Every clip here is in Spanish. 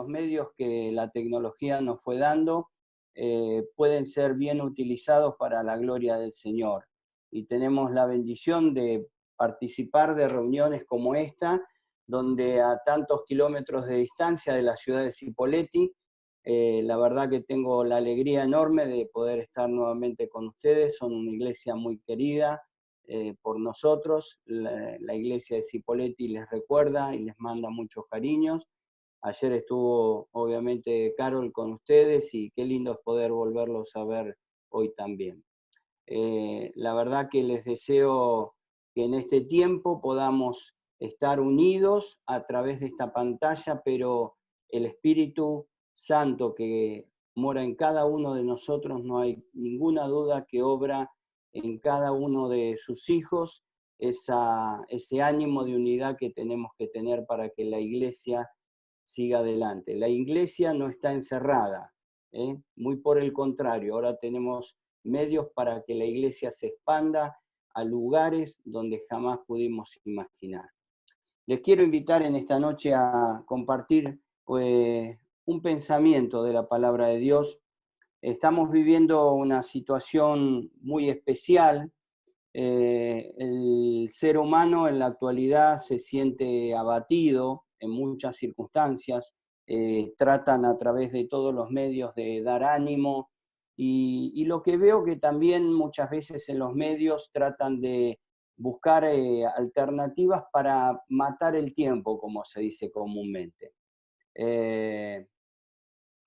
los medios que la tecnología nos fue dando pueden ser bien utilizados para la gloria del Señor. Y tenemos la bendición de participar de reuniones como esta, donde a tantos kilómetros de distancia de la ciudad de Cipolletti, la verdad que tengo la alegría enorme de poder estar nuevamente con ustedes. Son una iglesia muy querida por nosotros. La iglesia de Cipolletti les recuerda y les manda muchos cariños. Ayer estuvo obviamente Carol con ustedes y qué lindo es poder volverlos a ver hoy también. La verdad que les deseo que en este tiempo podamos estar unidos a través de esta pantalla, pero el Espíritu Santo que mora en cada uno de nosotros, no hay ninguna duda que obra en cada uno de sus hijos ese ánimo de unidad que tenemos que tener para que la iglesia siga adelante. La iglesia no está encerrada, muy por el contrario, ahora tenemos medios para que la iglesia se expanda a lugares donde jamás pudimos imaginar. Les quiero invitar en esta noche a compartir un pensamiento de la palabra de Dios. Estamos viviendo una situación muy especial. El ser humano en la actualidad se siente abatido en muchas circunstancias, tratan a través de todos los medios de dar ánimo, y lo que veo que también muchas veces en los medios tratan de buscar alternativas para matar el tiempo, como se dice comúnmente. Eh,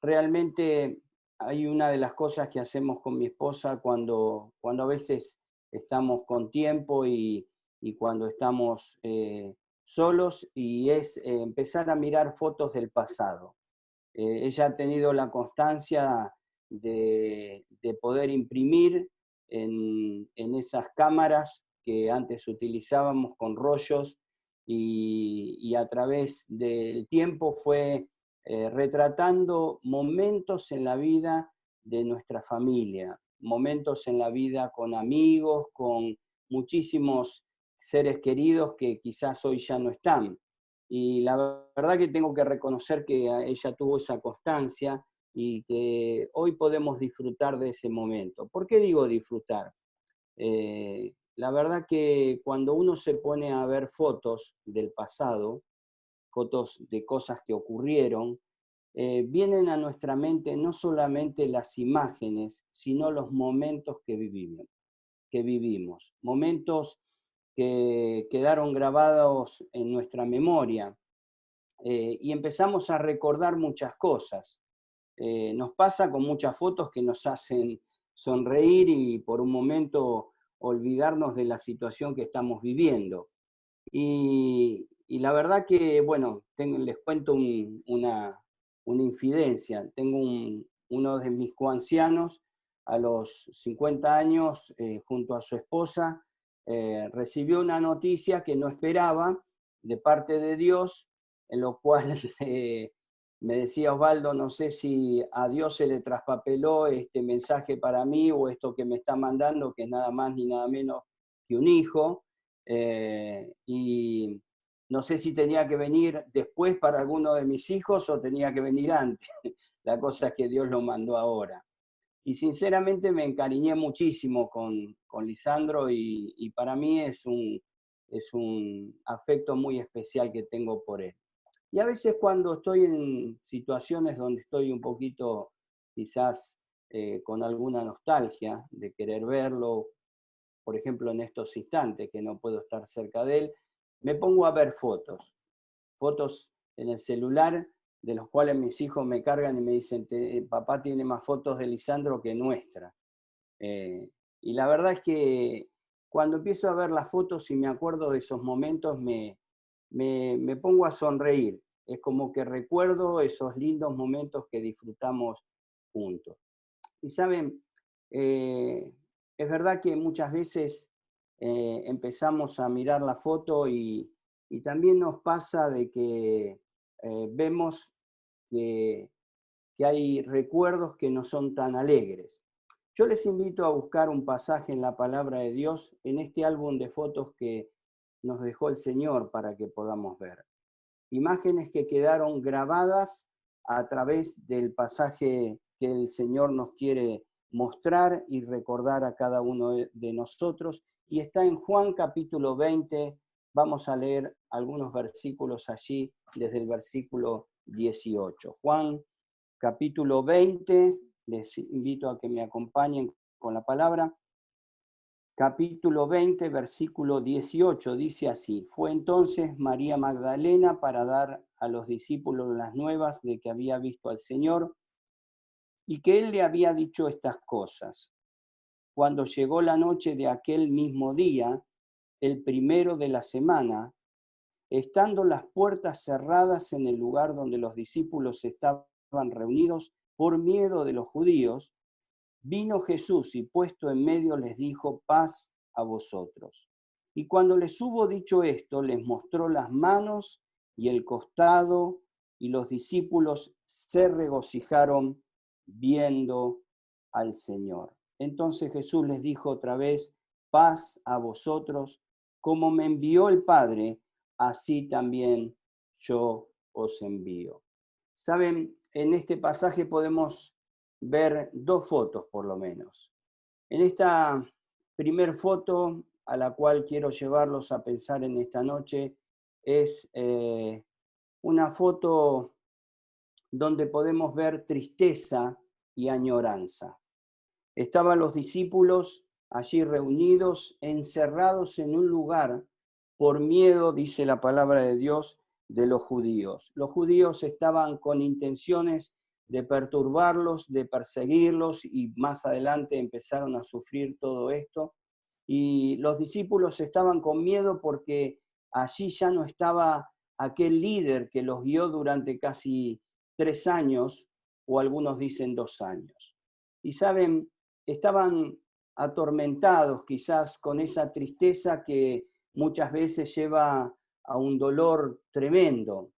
Realmente hay una de las cosas que hacemos con mi esposa cuando a veces estamos con tiempo y cuando estamos solos, y es empezar a mirar fotos del pasado. Ella ha tenido la constancia de poder imprimir en esas cámaras que antes utilizábamos con rollos, y a través del tiempo fue retratando momentos en la vida de nuestra familia, momentos en la vida con amigos, con muchísimos seres queridos que quizás hoy ya no están. Y la verdad que tengo que reconocer que ella tuvo esa constancia y que hoy podemos disfrutar de ese momento. ¿Por qué digo disfrutar? La verdad que cuando uno se pone a ver fotos del pasado, fotos de cosas que ocurrieron, vienen a nuestra mente no solamente las imágenes, sino los momentos que vivimos, momentos que quedaron grabados en nuestra memoria, y empezamos a recordar muchas cosas. Nos pasa con muchas fotos que nos hacen sonreír y por un momento olvidarnos de la situación que estamos viviendo. Y la verdad que, bueno, les cuento una infidencia. Tengo uno de mis coancianos a los 50 años, junto a su esposa, recibió una noticia que no esperaba de parte de Dios, en lo cual me decía Osvaldo, no sé si a Dios se le traspapeló este mensaje para mí o esto que me está mandando, que es nada más ni nada menos que un hijo. Y no sé si tenía que venir después para alguno de mis hijos o tenía que venir antes. La cosa es que Dios lo mandó ahora. Y sinceramente me encariñé muchísimo con Lisandro, y para mí es un afecto muy especial que tengo por él. Y a veces cuando estoy en situaciones donde estoy un poquito quizás con alguna nostalgia de querer verlo, por ejemplo en estos instantes que no puedo estar cerca de él, me pongo a ver fotos en el celular, de los cuales mis hijos me cargan y me dicen, papá tiene más fotos de Lisandro que nuestra. Y la verdad es que cuando empiezo a ver las fotos y me acuerdo de esos momentos, me pongo a sonreír. Es como que recuerdo esos lindos momentos que disfrutamos juntos. Y saben, es verdad que muchas veces empezamos a mirar la foto y también nos pasa de que vemos que, que hay recuerdos que no son tan alegres. Yo les invito a buscar un pasaje en la palabra de Dios en este álbum de fotos que nos dejó el Señor para que podamos ver. Imágenes que quedaron grabadas a través del pasaje que el Señor nos quiere mostrar y recordar a cada uno de nosotros. Y está en Juan capítulo 20, vamos a leer algunos versículos allí desde el versículo 18. Juan capítulo 20, les invito a que me acompañen con la palabra. Capítulo 20, versículo 18, dice así: Fue entonces María Magdalena para dar a los discípulos las nuevas de que había visto al Señor y que él le había dicho estas cosas. Cuando llegó la noche de aquel mismo día, el primero de la semana, estando las puertas cerradas en el lugar donde los discípulos estaban reunidos por miedo de los judíos, vino Jesús y puesto en medio les dijo: paz a vosotros. Y cuando les hubo dicho esto, les mostró las manos y el costado, y los discípulos se regocijaron viendo al Señor. Entonces Jesús les dijo otra vez: paz a vosotros, como me envió el Padre, así también yo os envío. Saben, en este pasaje podemos ver dos fotos por lo menos. En esta primer foto, a la cual quiero llevarlos a pensar en esta noche, es una foto donde podemos ver tristeza y añoranza. Estaban los discípulos allí reunidos, encerrados en un lugar por miedo, dice la palabra de Dios, de los judíos. Los judíos estaban con intenciones de perturbarlos, de perseguirlos, y más adelante empezaron a sufrir todo esto. Y los discípulos estaban con miedo porque allí ya no estaba aquel líder que los guió durante casi 3 años, o algunos dicen 2 años. Y saben, estaban atormentados quizás con esa tristeza que muchas veces lleva a un dolor tremendo.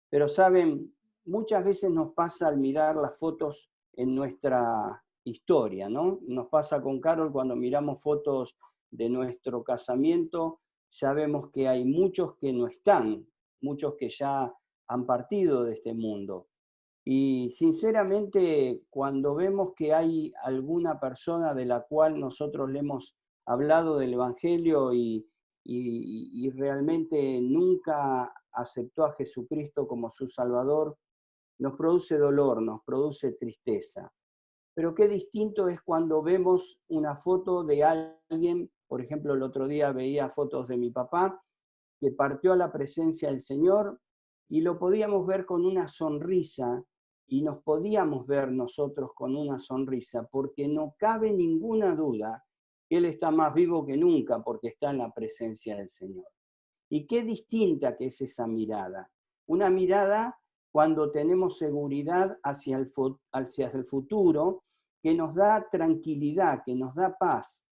Pero saben, muchas veces nos pasa al mirar las fotos en nuestra historia, ¿no? Nos pasa con Carol cuando miramos fotos de nuestro casamiento, ya vemos que hay muchos que no están, muchos que ya han partido de este mundo. Y sinceramente, cuando vemos que hay alguna persona de la cual nosotros le hemos hablado del Evangelio y realmente nunca aceptó a Jesucristo como su Salvador, nos produce dolor, nos produce tristeza. Pero qué distinto es cuando vemos una foto de alguien, por ejemplo, el otro día veía fotos de mi papá, que partió a la presencia del Señor y lo podíamos ver con una sonrisa, y nos podíamos ver nosotros con una sonrisa, porque no cabe ninguna duda que Él está más vivo que nunca porque está en la presencia del Señor. Y qué distinta que es esa mirada. Una mirada cuando tenemos seguridad hacia el futuro, que nos da tranquilidad, que nos da paz.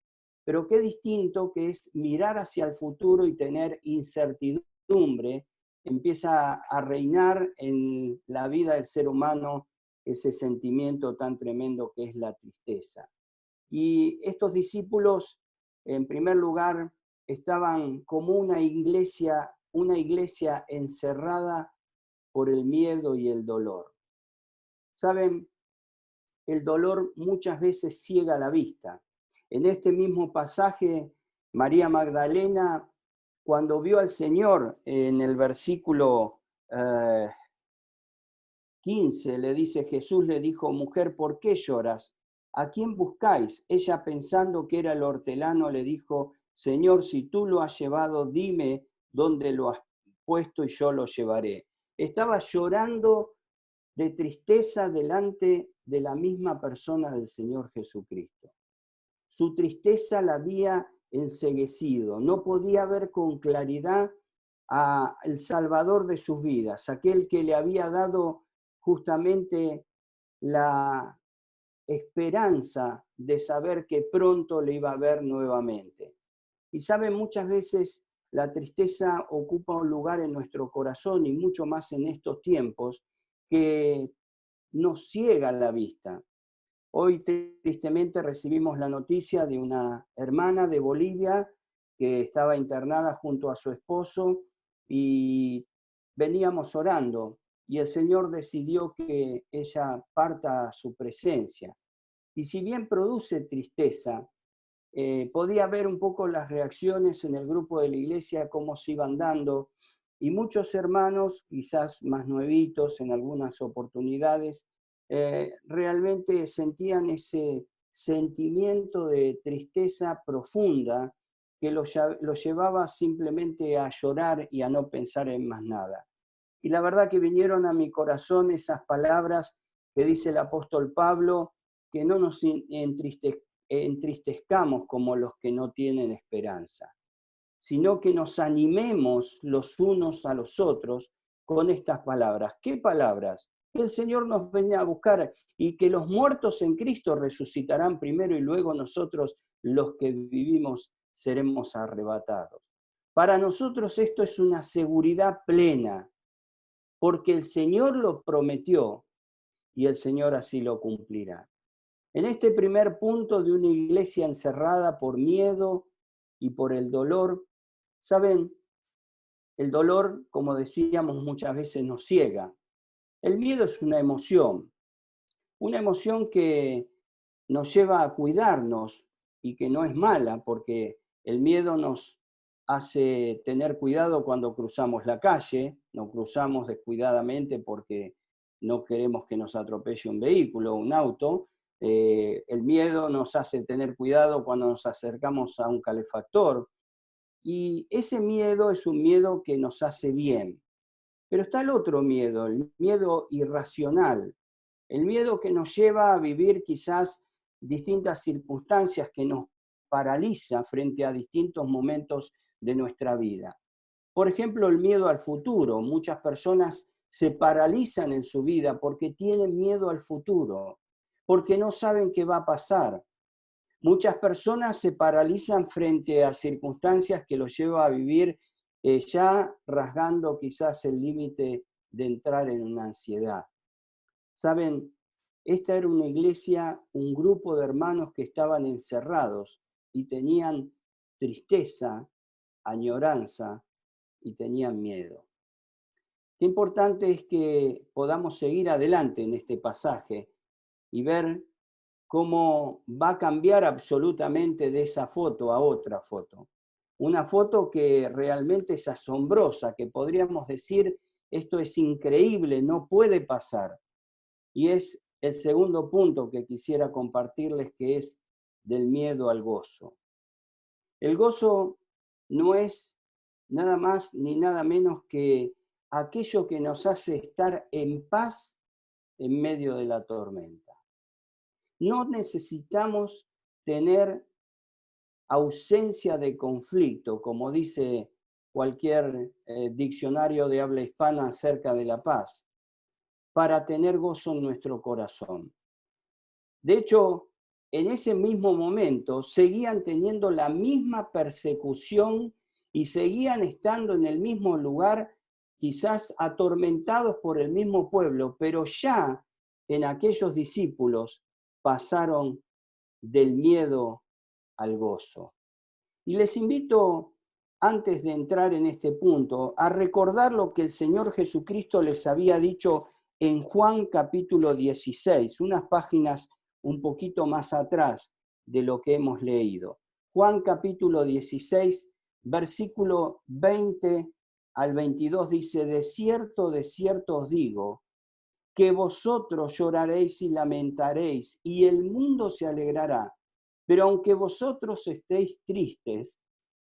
Pero qué distinto que es mirar hacia el futuro y tener incertidumbre. Empieza a reinar en la vida del ser humano ese sentimiento tan tremendo que es la tristeza. Y estos discípulos, en primer lugar, estaban como una iglesia encerrada por el miedo y el dolor. Saben, el dolor muchas veces ciega la vista. En este mismo pasaje, María Magdalena, cuando vio al Señor en el versículo 15, le dice: Jesús le dijo: mujer, ¿por qué lloras? ¿A quién buscáis? Ella, pensando que era el hortelano, le dijo: Señor, si tú lo has llevado, dime dónde lo has puesto y yo lo llevaré. Estaba llorando de tristeza delante de la misma persona del Señor Jesucristo. Su tristeza la había enceguecido, no podía ver con claridad al Salvador de sus vidas, aquel que le había dado justamente la esperanza de saber que pronto le iba a ver nuevamente. Y saben, muchas veces la tristeza ocupa un lugar en nuestro corazón, y mucho más en estos tiempos, que nos ciega la vista. Hoy tristemente recibimos la noticia de una hermana de Bolivia que estaba internada junto a su esposo, y veníamos orando y el Señor decidió que ella parta a su presencia. Y si bien produce tristeza, podía ver un poco las reacciones en el grupo de la iglesia, cómo se iban dando, y muchos hermanos, quizás más nuevitos en algunas oportunidades, realmente sentían ese sentimiento de tristeza profunda que los llevaba simplemente a llorar y a no pensar en más nada. Y la verdad que vinieron a mi corazón esas palabras que dice el apóstol Pablo, que no nos entristezcamos como los que no tienen esperanza, sino que nos animemos los unos a los otros con estas palabras. ¿Qué palabras? Que el Señor nos venga a buscar y que los muertos en Cristo resucitarán primero y luego nosotros, los que vivimos, seremos arrebatados. Para nosotros esto es una seguridad plena, porque el Señor lo prometió y el Señor así lo cumplirá. En este primer punto de una iglesia encerrada por miedo y por el dolor, ¿saben? El dolor, como decíamos, muchas veces nos ciega. El miedo es una emoción que nos lleva a cuidarnos y que no es mala, porque el miedo nos hace tener cuidado cuando cruzamos la calle, no cruzamos descuidadamente porque no queremos que nos atropelle un vehículo o un auto. El miedo nos hace tener cuidado cuando nos acercamos a un calefactor, y ese miedo es un miedo que nos hace bien. Pero está el otro miedo, el miedo irracional, el miedo que nos lleva a vivir quizás distintas circunstancias, que nos paraliza frente a distintos momentos de nuestra vida. Por ejemplo, el miedo al futuro. Muchas personas se paralizan en su vida porque tienen miedo al futuro, porque no saben qué va a pasar. Muchas personas se paralizan frente a circunstancias que los llevan a vivir ya rasgando quizás el límite de entrar en una ansiedad. Saben, esta era una iglesia, un grupo de hermanos que estaban encerrados y tenían tristeza, añoranza y tenían miedo. Qué importante es que podamos seguir adelante en este pasaje y ver cómo va a cambiar absolutamente de esa foto a otra foto. Una foto que realmente es asombrosa, que podríamos decir, esto es increíble, no puede pasar. Y es el segundo punto que quisiera compartirles, que es del miedo al gozo. El gozo no es nada más ni nada menos que aquello que nos hace estar en paz en medio de la tormenta. No necesitamos tener ausencia de conflicto, como dice cualquier diccionario de habla hispana acerca de la paz, para tener gozo en nuestro corazón. De hecho, en ese mismo momento seguían teniendo la misma persecución y seguían estando en el mismo lugar, quizás atormentados por el mismo pueblo, pero ya en aquellos discípulos pasaron del miedo al gozo. Y les invito, antes de entrar en este punto, a recordar lo que el Señor Jesucristo les había dicho en Juan capítulo 16, unas páginas un poquito más atrás de lo que hemos leído. Juan capítulo 16, versículo 20 al 22 dice: de cierto os digo, que vosotros lloraréis y lamentaréis, y el mundo se alegrará. Pero aunque vosotros estéis tristes,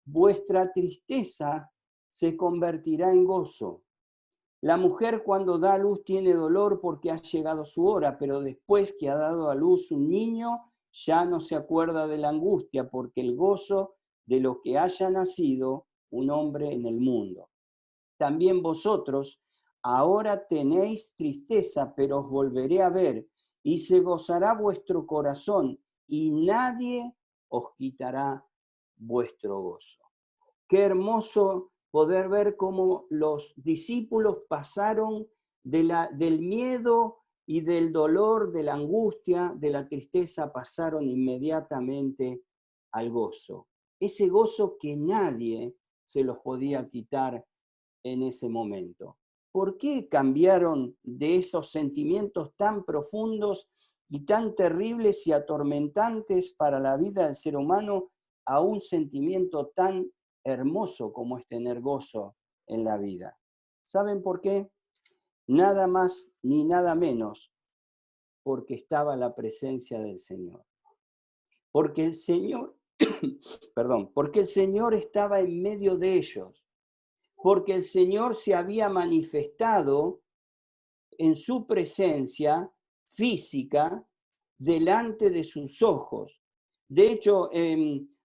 vuestra tristeza se convertirá en gozo. La mujer cuando da a luz tiene dolor porque ha llegado su hora, pero después que ha dado a luz un niño, ya no se acuerda de la angustia, porque el gozo de lo que haya nacido un hombre en el mundo. También vosotros ahora tenéis tristeza, pero os volveré a ver, y se gozará vuestro corazón, y nadie os quitará vuestro gozo. Qué hermoso poder ver cómo los discípulos pasaron del miedo y del dolor, de la angustia, de la tristeza, pasaron inmediatamente al gozo. Ese gozo que nadie se los podía quitar en ese momento. ¿por qué cambiaron de esos sentimientos tan profundos y tan terribles y atormentantes para la vida del ser humano a un sentimiento tan hermoso como es tener gozo en la vida? ¿Saben por qué? Nada más ni nada menos porque estaba la presencia del Señor. Porque el Señor, perdón, porque el Señor estaba en medio de ellos. Porque el Señor se había manifestado en su presencia física delante de sus ojos. De hecho,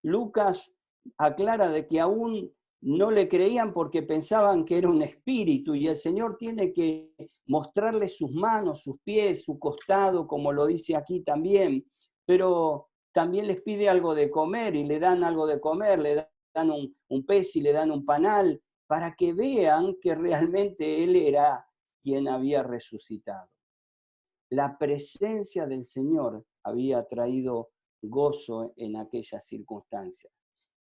Lucas aclara de que aún no le creían porque pensaban que era un espíritu y el Señor tiene que mostrarle sus manos, sus pies, su costado, como lo dice aquí también, pero también les pide algo de comer y le dan algo de comer, le dan un pez y le dan un panal para que vean que realmente Él era quien había resucitado. La presencia del Señor había traído gozo en aquellas circunstancias.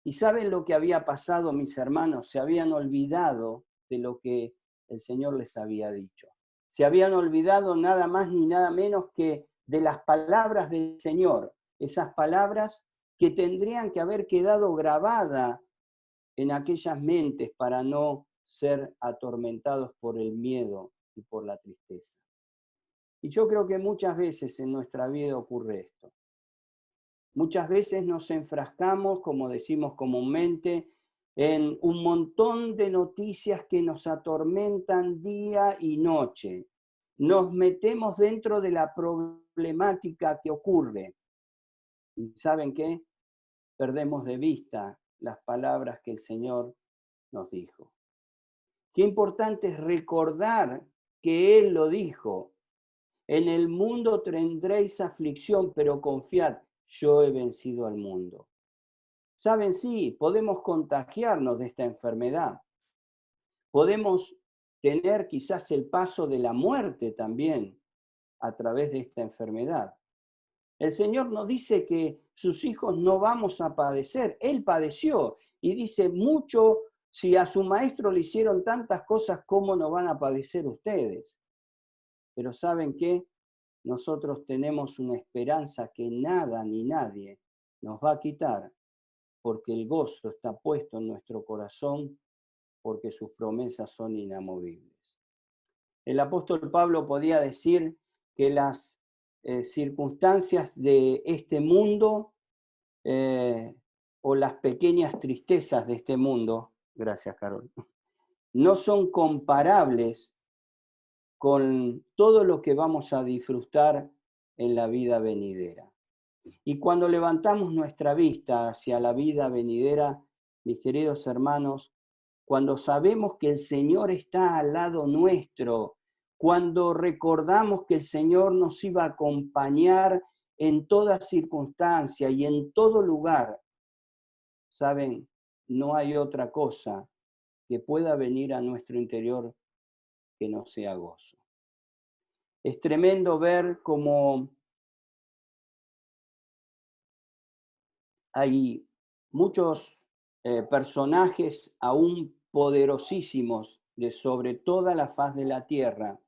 ¿Y saben lo que había pasado, mis hermanos? Se habían olvidado de lo que el Señor les había dicho. Se habían olvidado nada más ni nada menos que de las palabras del Señor, esas palabras que tendrían que haber quedado grabadas en aquellas mentes para no ser atormentados por el miedo y por la tristeza. Y yo creo que muchas veces en nuestra vida ocurre esto. Muchas veces nos enfrascamos, como decimos comúnmente, en un montón de noticias que nos atormentan día y noche. Nos metemos dentro de la problemática que ocurre. ¿Y saben qué? Perdemos de vista las palabras que el Señor nos dijo. Qué importante es recordar que Él lo dijo. En el mundo tendréis aflicción, pero confiad, yo he vencido al mundo. Saben, sí, podemos contagiarnos de esta enfermedad. Podemos tener quizás el paso de la muerte también a través de esta enfermedad. El Señor nos dice que sus hijos no vamos a padecer. Él padeció y dice mucho, si a su maestro le hicieron tantas cosas, ¿cómo no van a padecer ustedes? Pero ¿saben qué? Nosotros tenemos una esperanza que nada ni nadie nos va a quitar, porque el gozo está puesto en nuestro corazón, porque sus promesas son inamovibles. El apóstol Pablo podía decir que las circunstancias de este mundo o las pequeñas tristezas de este mundo, gracias Carol, no son comparables con todo lo que vamos a disfrutar en la vida venidera. Y cuando levantamos nuestra vista hacia la vida venidera, mis queridos hermanos, cuando sabemos que el Señor está al lado nuestro, cuando recordamos que el Señor nos iba a acompañar en toda circunstancia y en todo lugar, saben, no hay otra cosa que pueda venir a nuestro interior que no sea gozo. Es tremendo ver cómo hay muchos personajes aún poderosísimos de sobre toda la faz de la tierra.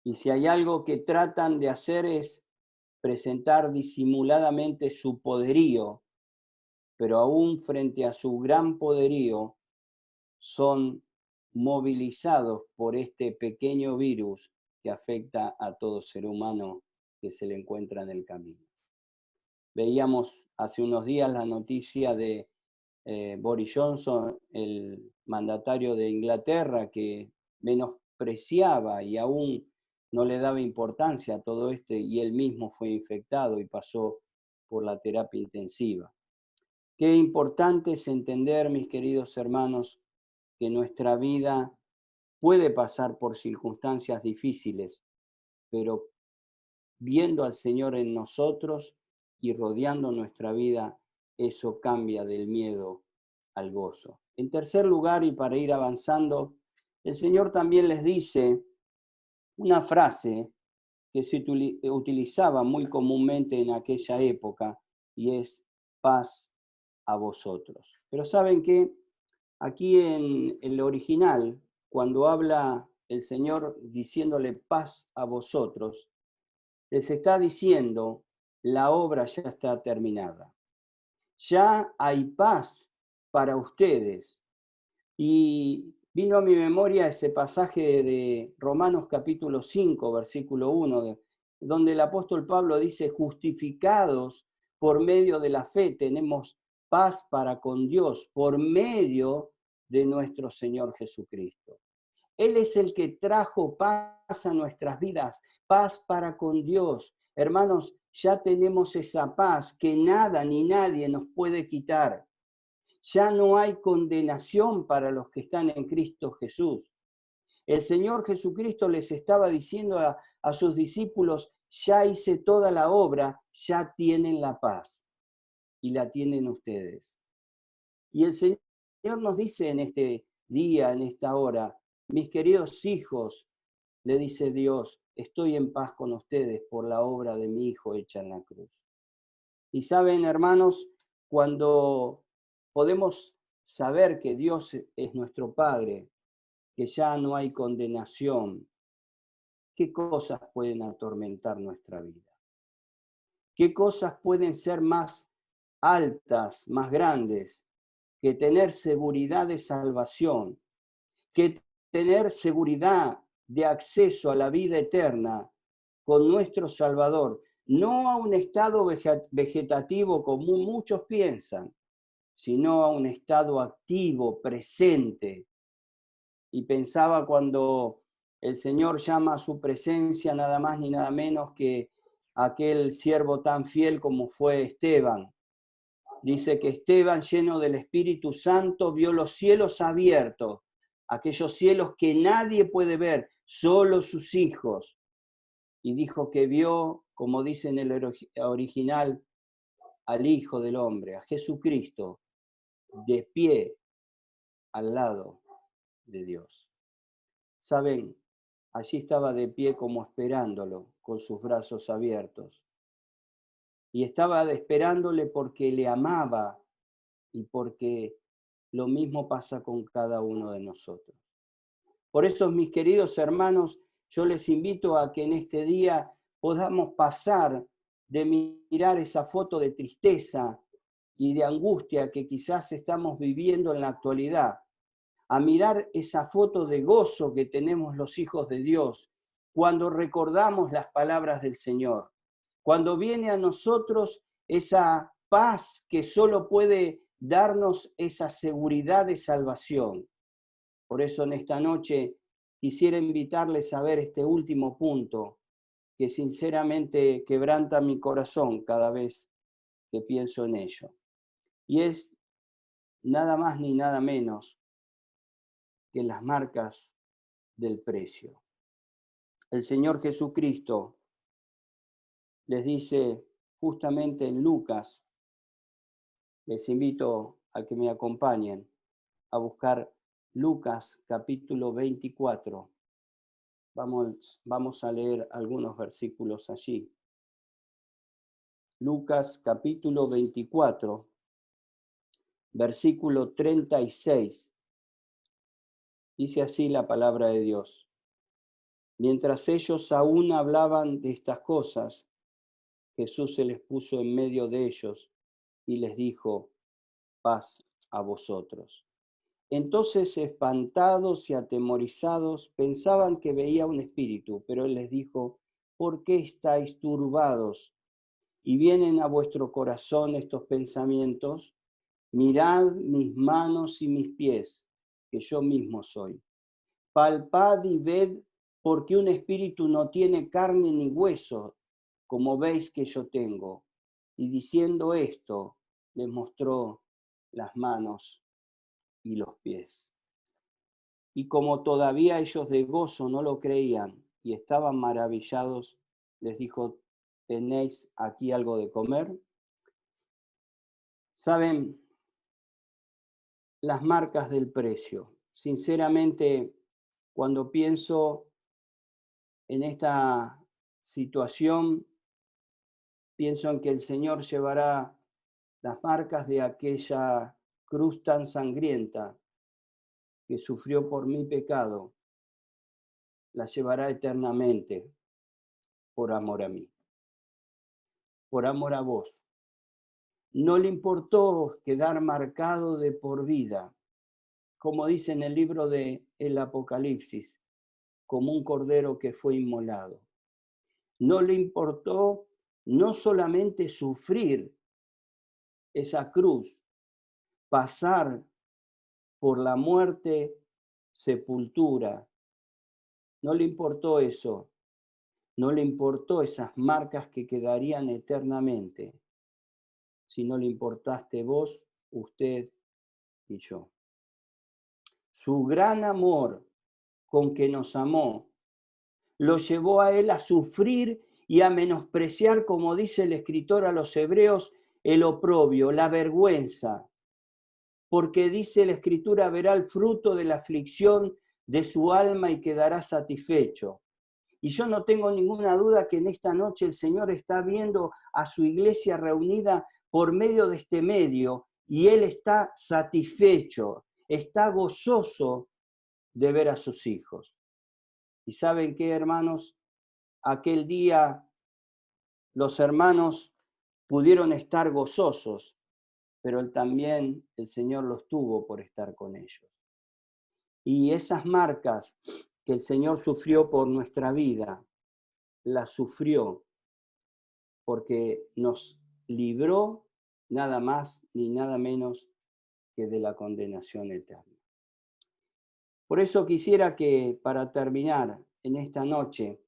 Y si hay algo que tratan de hacer es presentar disimuladamente su poderío, pero aún frente a su gran poderío son movilizados por este pequeño virus que afecta a todo ser humano que se le encuentra en el camino. Veíamos hace unos días la noticia de Boris Johnson, el mandatario de Inglaterra, que menospreciaba y aún no le daba importancia a todo esto y él mismo fue infectado y pasó por la terapia intensiva. Qué importante es entender, mis queridos hermanos, que nuestra vida puede pasar por circunstancias difíciles, pero viendo al Señor en nosotros y rodeando nuestra vida, eso cambia del miedo al gozo. En tercer lugar, y para ir avanzando, el Señor también les dice una frase que se utilizaba muy comúnmente en aquella época, y es paz a vosotros. Pero ¿saben qué? Aquí en el original, cuando habla el Señor diciéndole paz a vosotros, les está diciendo, la obra ya está terminada. Ya hay paz para ustedes. Y vino a mi memoria ese pasaje de Romanos capítulo 5, versículo 1, donde el apóstol Pablo dice, justificados por medio de la fe tenemos paz para con Dios, por medio de nuestro Señor Jesucristo. Él es el que trajo paz a nuestras vidas, paz para con Dios. Hermanos, ya tenemos esa paz que nada ni nadie nos puede quitar. Ya no hay condenación para los que están en Cristo Jesús. El Señor Jesucristo les estaba diciendo a sus discípulos, ya hice toda la obra, ya tienen la paz y la tienen ustedes. Y el Señor nos dice en este día, en esta hora, mis queridos hijos, le dice Dios, estoy en paz con ustedes por la obra de mi Hijo hecha en la cruz. Y saben, hermanos, cuando podemos saber que Dios es nuestro Padre, que ya no hay condenación, ¿qué cosas pueden atormentar nuestra vida? ¿Qué cosas pueden ser más altas, más grandes, que tener seguridad de salvación, que tener seguridad de acceso a la vida eterna con nuestro Salvador? No a un estado vegetativo como muchos piensan, sino a un estado activo, presente. Y pensaba cuando el Señor llama a su presencia nada más ni nada menos que aquel siervo tan fiel como fue Esteban. Dice que Esteban, lleno del Espíritu Santo, vio los cielos abiertos, aquellos cielos que nadie puede ver, solo sus hijos. Y dijo que vio, como dice en el original, al Hijo del Hombre, a Jesucristo, de pie al lado de Dios. Saben, allí estaba de pie como esperándolo, con sus brazos abiertos. Y estaba esperándole porque le amaba y porque lo mismo pasa con cada uno de nosotros. Por eso, mis queridos hermanos, yo les invito a que en este día podamos pasar de mirar esa foto de tristeza y de angustia que quizás estamos viviendo en la actualidad, a mirar esa foto de gozo que tenemos los hijos de Dios cuando recordamos las palabras del Señor, cuando viene a nosotros esa paz que solo puede darnos esa seguridad de salvación. Por eso en esta noche quisiera invitarles a ver este último punto que sinceramente quebranta mi corazón cada vez que pienso en ello. Y es nada más ni nada menos que las marcas del precio. El Señor Jesucristo les dice justamente en Lucas, les invito a que me acompañen a buscar Lucas capítulo 24. Vamos a leer algunos versículos allí. Lucas capítulo 24, versículo 36. Dice así la palabra de Dios. Mientras ellos aún hablaban de estas cosas, Jesús se les puso en medio de ellos y les dijo, paz a vosotros. Entonces, espantados y atemorizados, pensaban que veía un espíritu, pero él les dijo, ¿por qué estáis turbados? Y vienen a vuestro corazón estos pensamientos, mirad mis manos y mis pies, que yo mismo soy. Palpad y ved, porque un espíritu no tiene carne ni hueso, como veis que yo tengo. Y diciendo esto, les mostró las manos y los pies. Y como todavía ellos de gozo no lo creían y estaban maravillados, les dijo, ¿tenéis aquí algo de comer? Saben, las marcas del precio. Sinceramente, cuando pienso en esta situación, pienso en que el Señor llevará las marcas de aquella cruz tan sangrienta que sufrió por mi pecado la llevará eternamente por amor a mí, por amor a vos. No le importó quedar marcado de por vida, como dice en el libro de el Apocalipsis, como un cordero que fue inmolado. No le importó no solamente sufrir esa cruz, pasar por la muerte, sepultura. No le importó eso, no le importó esas marcas que quedarían eternamente, sino le importaste vos, usted y yo. Su gran amor con que nos amó lo llevó a él a sufrir y a menospreciar, como dice el escritor a los hebreos, el oprobio, la vergüenza, porque dice la Escritura, verá el fruto de la aflicción de su alma y quedará satisfecho. Y yo no tengo ninguna duda que en esta noche el Señor está viendo a su iglesia reunida por medio de este medio y Él está satisfecho, está gozoso de ver a sus hijos. ¿Y saben qué, hermanos? Aquel día los hermanos pudieron estar gozosos, pero él también, el Señor los tuvo por estar con ellos. Y esas marcas que el Señor sufrió por nuestra vida, las sufrió porque nos libró nada más ni nada menos que de la condenación eterna. Por eso quisiera que para terminar en esta noche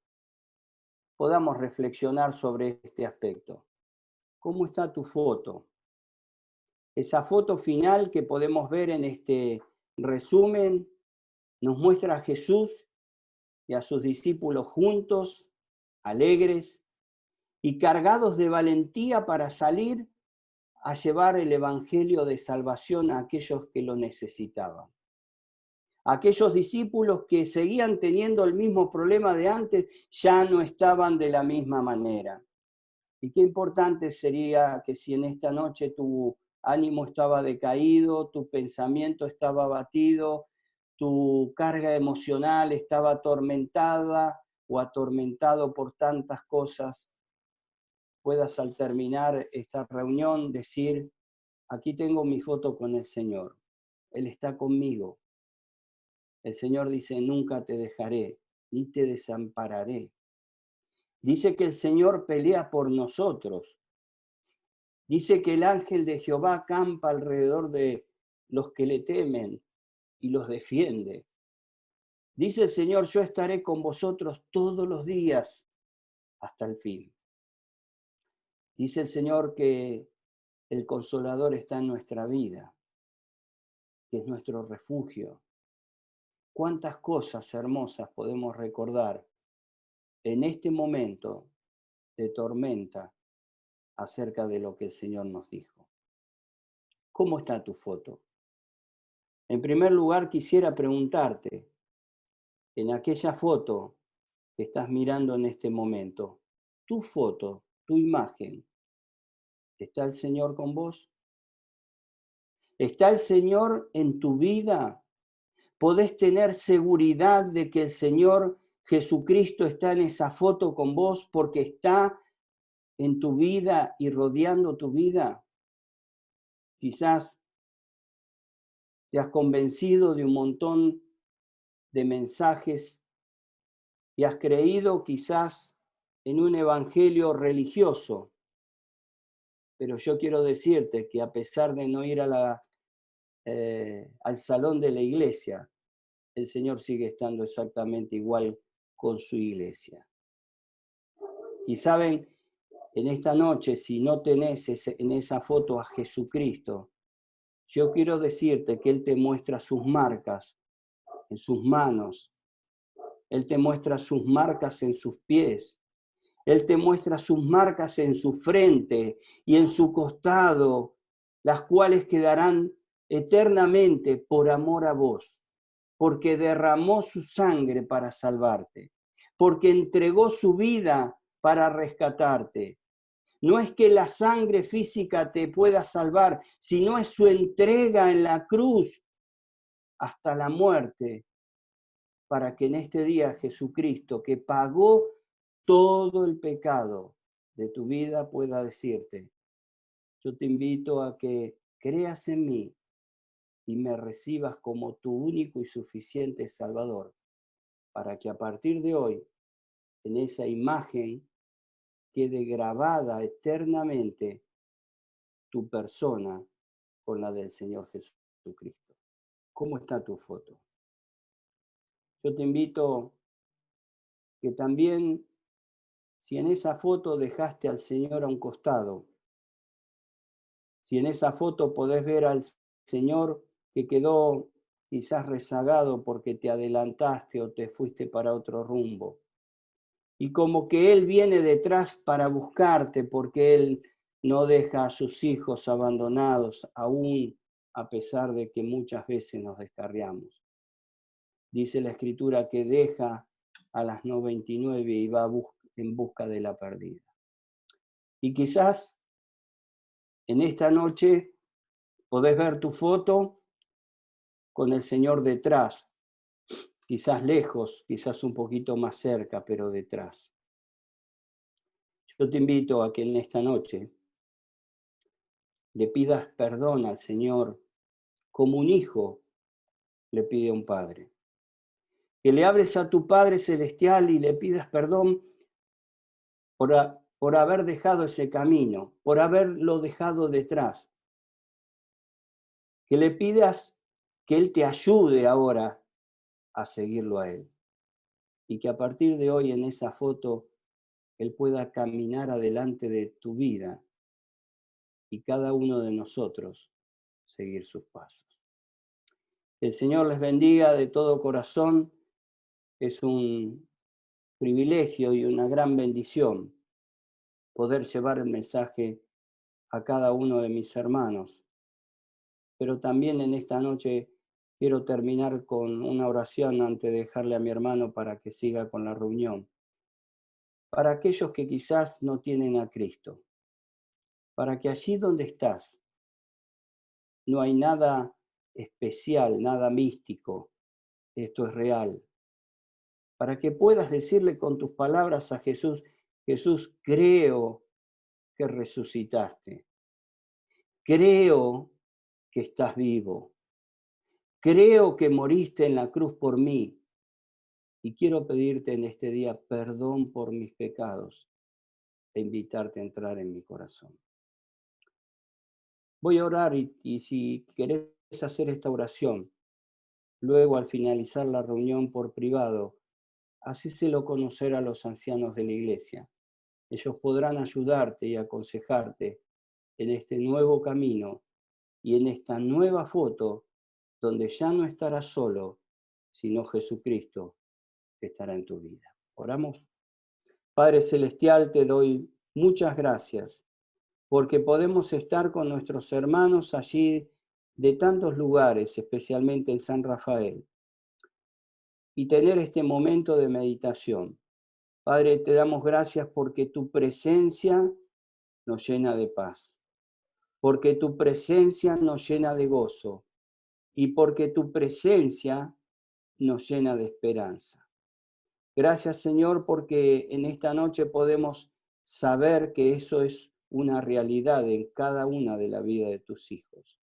podamos reflexionar sobre este aspecto. ¿Cómo está tu foto? Esa foto final que podemos ver en este resumen nos muestra a Jesús y a sus discípulos juntos, alegres y cargados de valentía para salir a llevar el evangelio de salvación a aquellos que lo necesitaban. Aquellos discípulos que seguían teniendo el mismo problema de antes ya no estaban de la misma manera. Y qué importante sería que si en esta noche tu ánimo estaba decaído, tu pensamiento estaba abatido, tu carga emocional estaba atormentada o atormentado por tantas cosas, puedas al terminar esta reunión decir, aquí tengo mi foto con el Señor, Él está conmigo. El Señor dice, nunca te dejaré, ni te desampararé. Dice que el Señor pelea por nosotros. Dice que el ángel de Jehová acampa alrededor de los que le temen y los defiende. Dice el Señor, yo estaré con vosotros todos los días hasta el fin. Dice el Señor que el Consolador está en nuestra vida, que es nuestro refugio. ¿Cuántas cosas hermosas podemos recordar en este momento de tormenta acerca de lo que el Señor nos dijo? ¿Cómo está tu foto? En primer lugar, quisiera preguntarte, en aquella foto que estás mirando en este momento, tu foto, tu imagen, ¿está el Señor con vos? ¿Está el Señor en tu vida? ¿Podés tener seguridad de que el Señor Jesucristo está en esa foto con vos porque está en tu vida y rodeando tu vida? Quizás te has convencido de un montón de mensajes y has creído quizás en un evangelio religioso, pero yo quiero decirte que a pesar de no ir a al salón de la iglesia, el Señor sigue estando exactamente igual con su iglesia. Y saben, en esta noche, si no tenés en esa foto a Jesucristo, yo quiero decirte que Él te muestra sus marcas en sus manos, Él te muestra sus marcas en sus pies, Él te muestra sus marcas en su frente y en su costado, las cuales quedarán eternamente por amor a vos, porque derramó su sangre para salvarte, porque entregó su vida para rescatarte. No es que la sangre física te pueda salvar, sino es su entrega en la cruz hasta la muerte para que en este día Jesucristo, que pagó todo el pecado de tu vida, pueda decirte: yo te invito a que creas en mí y me recibas como tu único y suficiente Salvador, para que a partir de hoy, en esa imagen, quede grabada eternamente tu persona con la del Señor Jesucristo. ¿Cómo está tu foto? Yo te invito que también, si en esa foto dejaste al Señor a un costado, si en esa foto podés ver al Señor que quedó quizás rezagado porque te adelantaste o te fuiste para otro rumbo, y como que Él viene detrás para buscarte porque Él no deja a sus hijos abandonados, aún a pesar de que muchas veces nos descarriamos. Dice la Escritura que deja a las 99 y va en busca de la perdida. Y quizás en esta noche podés ver tu foto con el Señor detrás, quizás lejos, quizás un poquito más cerca, pero detrás. Yo te invito a que en esta noche le pidas perdón al Señor como un hijo le pide a un padre. Que le hables a tu Padre Celestial y le pidas perdón por haber dejado ese camino, por haberlo dejado detrás. Que le pidas que Él te ayude ahora a seguirlo a Él. Y que a partir de hoy en esa foto Él pueda caminar adelante de tu vida y cada uno de nosotros seguir sus pasos. El Señor les bendiga de todo corazón. Es un privilegio y una gran bendición poder llevar el mensaje a cada uno de mis hermanos. Pero también en esta noche quiero terminar con una oración antes de dejarle a mi hermano para que siga con la reunión. Para aquellos que quizás no tienen a Cristo, para que allí donde estás no hay nada especial, nada místico, esto es real. Para que puedas decirle con tus palabras a Jesús: Jesús, creo que resucitaste, creo que estás vivo, creo que moriste en la cruz por mí y quiero pedirte en este día perdón por mis pecados e invitarte a entrar en mi corazón. Voy a orar y si querés hacer esta oración, luego al finalizar la reunión por privado, hacéselo conocer a los ancianos de la iglesia. Ellos podrán ayudarte y aconsejarte en este nuevo camino y en esta nueva foto donde ya no estarás solo, sino Jesucristo que estará en tu vida. ¿Oramos? Padre Celestial, te doy muchas gracias porque podemos estar con nuestros hermanos allí de tantos lugares, especialmente en San Rafael, y tener este momento de meditación. Padre, te damos gracias porque tu presencia nos llena de paz, porque tu presencia nos llena de gozo y porque tu presencia nos llena de esperanza. Gracias, Señor, porque en esta noche podemos saber que eso es una realidad en cada una de la vida de tus hijos.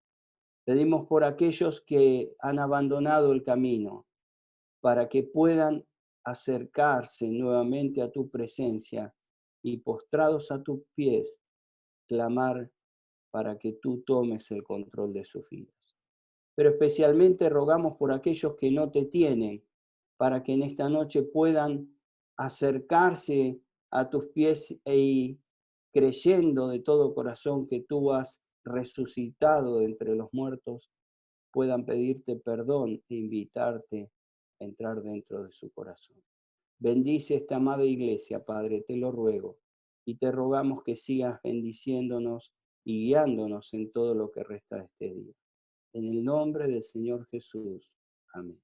Pedimos por aquellos que han abandonado el camino, para que puedan acercarse nuevamente a tu presencia y postrados a tus pies, clamar para que tú tomes el control de sus vidas. Pero especialmente rogamos por aquellos que no te tienen, para que en esta noche puedan acercarse a tus pies y creyendo de todo corazón que tú has resucitado de entre los muertos, puedan pedirte perdón e invitarte a entrar dentro de su corazón. Bendice esta amada iglesia, Padre, te lo ruego, y te rogamos que sigas bendiciéndonos y guiándonos en todo lo que resta de este día. En el nombre del Señor Jesús. Amén.